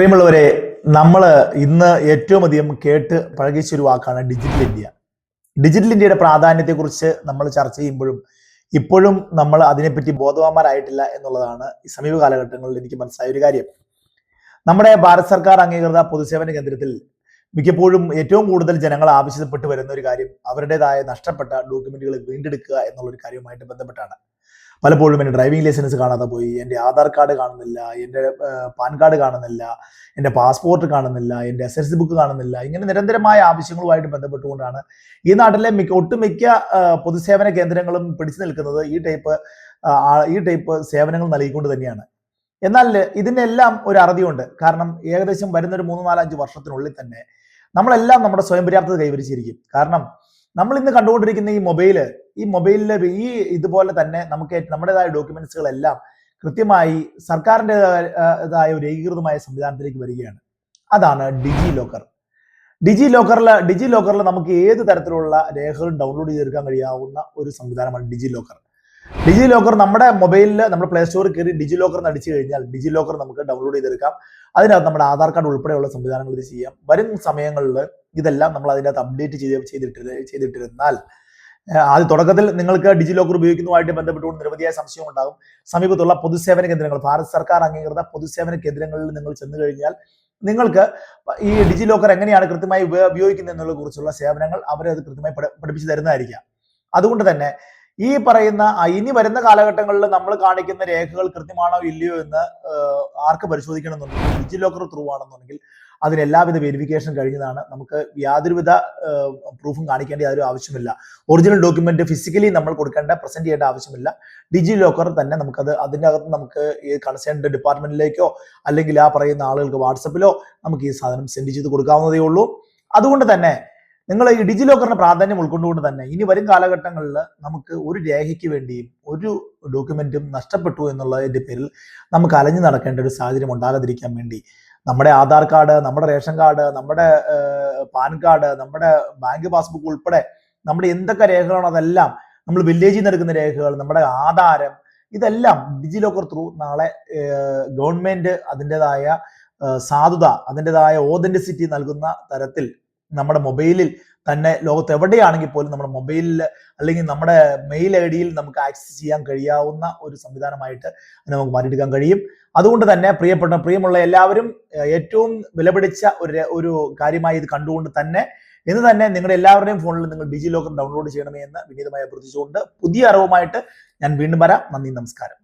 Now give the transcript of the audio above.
പ്രിയമുള്ളവരെ, നമ്മൾ ഇന്ന് ഏറ്റവും അധികം കേട്ട് പഴകിച്ചൊരു വാക്കാണ് ഡിജിറ്റൽ ഇന്ത്യ. ഡിജിറ്റൽ ഇന്ത്യയുടെ പ്രാധാന്യത്തെക്കുറിച്ച് നമ്മൾ ചർച്ച ചെയ്യുമ്പോഴും ഇപ്പോഴും നമ്മൾ അതിനെപ്പറ്റി ബോധവാന്മാരായിട്ടില്ല എന്നുള്ളതാണ് ഈ സമീപ കാലഘട്ടങ്ങളിൽ എനിക്ക് മനസ്സിലായ ഒരു കാര്യം. നമ്മുടെ ഭാരത് സർക്കാർ അംഗീകൃത പൊതുസേവന കേന്ദ്രത്തിൽ മിക്കപ്പോഴും ഏറ്റവും കൂടുതൽ ജനങ്ങൾ ആവശ്യപ്പെട്ട് വരുന്ന ഒരു കാര്യം അവരുടേതായ നഷ്ടപ്പെട്ട ഡോക്യുമെന്റുകൾ വീണ്ടെടുക്കുക എന്നുള്ള ഒരു കാര്യവുമായിട്ട് ബന്ധപ്പെട്ടാണ്. പലപ്പോഴും എൻ്റെ ഡ്രൈവിംഗ് ലൈസൻസ് കാണാതെ പോയി, എൻ്റെ ആധാർ കാർഡ് കാണുന്നില്ല, എൻ്റെ പാൻ കാർഡ് കാണുന്നില്ല, എൻ്റെ പാസ്പോർട്ട് കാണുന്നില്ല, എൻ്റെ SSLC ബുക്ക് കാണുന്നില്ല. ഇങ്ങനെ നിരന്തരമായ ആവശ്യങ്ങളുമായിട്ട് ബന്ധപ്പെട്ടുകൊണ്ടാണ് ഈ നാട്ടിലെ ഒട്ടുമിക്ക പൊതുസേവന കേന്ദ്രങ്ങളും പിടിച്ചു നിൽക്കുന്നത് ഈ ടൈപ്പ് സേവനങ്ങൾ നൽകിക്കൊണ്ട് തന്നെയാണ്. എന്നാൽ ഇതിനെല്ലാം ഒരു അറുതിയുണ്ട്. കാരണം ഏകദേശം വരുന്ന ഒരു 3-4-5 വർഷത്തിനുള്ളിൽ തന്നെ നമ്മളെല്ലാം നമ്മുടെ സ്വയം പര്യാപ്തത കൈവരിച്ചിരിക്കും. കാരണം നമ്മൾ ഇന്ന് കണ്ടുകൊണ്ടിരിക്കുന്ന ഈ മൊബൈലിലെ ഇതുപോലെ തന്നെ നമുക്ക് നമ്മുടേതായ ഡോക്യുമെന്റ്സുകളെല്ലാം കൃത്യമായി സർക്കാരിൻ്റെതായ ഒരു ഏകീകൃതമായ സംവിധാനത്തിലേക്ക് വരികയാണ്. അതാണ് ഡിജി ലോക്കറിൽ നമുക്ക് ഏത് തരത്തിലുള്ള രേഖകളും ഡൗൺലോഡ് ചെയ്തെടുക്കാൻ കഴിയാവുന്ന ഒരു സംവിധാനമാണ് ഡിജി ലോക്കർ. നമ്മുടെ മൊബൈലിൽ നമ്മൾ പ്ലേ സ്റ്റോറിൽ കയറി ഡിജി ലോക്കർ അടിച്ചു കഴിഞ്ഞാൽ ഡിജി ലോക്കർ നമുക്ക് ഡൗൺലോഡ് ചെയ്തെടുക്കാം. അതിനകത്ത് നമ്മുടെ ആധാർ കാർഡ് ഉൾപ്പെടെയുള്ള സംവിധാനങ്ങൾ ഇത് ചെയ്യാം. വരും സമയങ്ങളിൽ ഇതെല്ലാം നമ്മൾ അതിനകത്ത് അപ്ഡേറ്റ് ചെയ്തിട്ടിരുന്നാൽ ആദ്യ തുടക്കത്തിൽ നിങ്ങൾക്ക് ഡിജി ലോക്കർ ഉപയോഗിക്കുന്നതുമായിട്ട് ബന്ധപ്പെട്ടുകൊണ്ട് നിരവധിയായ സംശയം ഉണ്ടാകും. സമീപത്തുള്ള പൊതുസേവന കേന്ദ്രങ്ങൾ, ഭാരത് സർക്കാർ അംഗീകൃത പൊതുസേവന കേന്ദ്രങ്ങളിൽ നിങ്ങൾ ചെന്ന് കഴിഞ്ഞാൽ നിങ്ങൾക്ക് ഈ ഡിജി ലോക്കർ എങ്ങനെയാണ് കൃത്യമായി ഉപയോഗിക്കുന്നത് എന്നതിനെ കുറിച്ചുള്ള സേവനങ്ങൾ അവരത് കൃത്യമായി പഠിപ്പിച്ചു തരുന്നതായിരിക്കാം. അതുകൊണ്ട് തന്നെ ഈ പറയുന്ന ഇനി വരുന്ന കാലഘട്ടങ്ങളിൽ നമ്മൾ കാണിക്കുന്ന രേഖകൾ കൃത്യമാണോ ഇല്ലയോ എന്ന് ആർക്ക് പരിശോധിക്കണമെന്നുണ്ടെങ്കിൽ ഡിജി ലോക്കർ ത്രൂ ആണെന്നുണ്ടെങ്കിൽ അതിന് എല്ലാവിധ വെരിഫിക്കേഷൻ കഴിഞ്ഞതാണ്. നമുക്ക് യാതൊരുവിധ പ്രൂഫും കാണിക്കേണ്ട യാതൊരു ആവശ്യമില്ല. ഒറിജിനൽ ഡോക്യുമെന്റ് ഫിസിക്കലി നമ്മൾ പ്രസന്റ് ചെയ്യേണ്ട ആവശ്യമില്ല. ഡിജി ലോക്കർ തന്നെ അതിൻ്റെ അകത്ത് നമുക്ക് ഈ കൺസേൺഡ് ഡിപ്പാർട്ട്മെന്റിലേക്കോ അല്ലെങ്കിൽ ആ പറയുന്ന ആളുകൾക്ക് വാട്സപ്പിലോ നമുക്ക് ഈ സാധനം സെൻഡ് ചെയ്ത് കൊടുക്കാവുന്നതേ ഉള്ളൂ. അതുകൊണ്ട് തന്നെ നിങ്ങൾ ഈ ഡിജി ലോക്കറിന്റെ പ്രാധാന്യം ഉൾക്കൊണ്ടുകൊണ്ട് തന്നെ ഇനി വരും കാലഘട്ടങ്ങളിൽ നമുക്ക് ഒരു രേഖയ്ക്ക് വേണ്ടിയും ഒരു ഡോക്യുമെന്റും നഷ്ടപ്പെട്ടു എന്നുള്ളതിന്റെ പേരിൽ നമുക്ക് അലഞ്ഞു നടക്കേണ്ട ഒരു സാഹചര്യം ഉണ്ടാകാതിരിക്കാൻ വേണ്ടി നമ്മുടെ ആധാർ കാർഡ്, നമ്മുടെ റേഷൻ കാർഡ്, നമ്മുടെ പാൻ കാർഡ്, നമ്മുടെ ബാങ്ക് പാസ്ബുക്ക് ഉൾപ്പെടെ നമ്മുടെ എന്തൊക്കെ രേഖകളാണോ അതെല്ലാം, നമ്മൾ വില്ലേജിൽ നിന്ന് എടുക്കുന്ന രേഖകൾ, നമ്മുടെ ആധാരം, ഇതെല്ലാം ഡിജി ലോക്കർ ത്രൂ നാളെ ഗവൺമെന്റ് അതിൻ്റെതായ സാധുത, അതിൻ്റെതായ ഓതന്റിസിറ്റി നൽകുന്ന തരത്തിൽ നമ്മുടെ മൊബൈലിൽ തന്നെ ലോകത്ത് എവിടെയാണെങ്കിൽ പോലും നമ്മുടെ മൊബൈലിൽ അല്ലെങ്കിൽ നമ്മുടെ മെയിൽ ID-യിൽ നമുക്ക് ആക്സസ് ചെയ്യാൻ കഴിയാവുന്ന ഒരു സംവിധാനമായിട്ട് നമുക്ക് മാറ്റിയെടുക്കാൻ കഴിയും. അതുകൊണ്ട് തന്നെ പ്രിയമുള്ള എല്ലാവരും ഏറ്റവും വിലപിടിച്ച ഒരു കാര്യമായി ഇത് കണ്ടുകൊണ്ട് തന്നെ ഇന്ന് തന്നെ നിങ്ങളുടെ എല്ലാവരുടെയും ഫോണിൽ നിങ്ങൾ ഡിജി ലോക്കർ ഡൗൺലോഡ് ചെയ്യണമേ എന്ന് വിനീതമായി അഭ്യർത്ഥിച്ചുകൊണ്ട് പുതിയ അറിവുമായിട്ട് ഞാൻ വീണ്ടും വരാം. നന്ദി, നമസ്കാരം.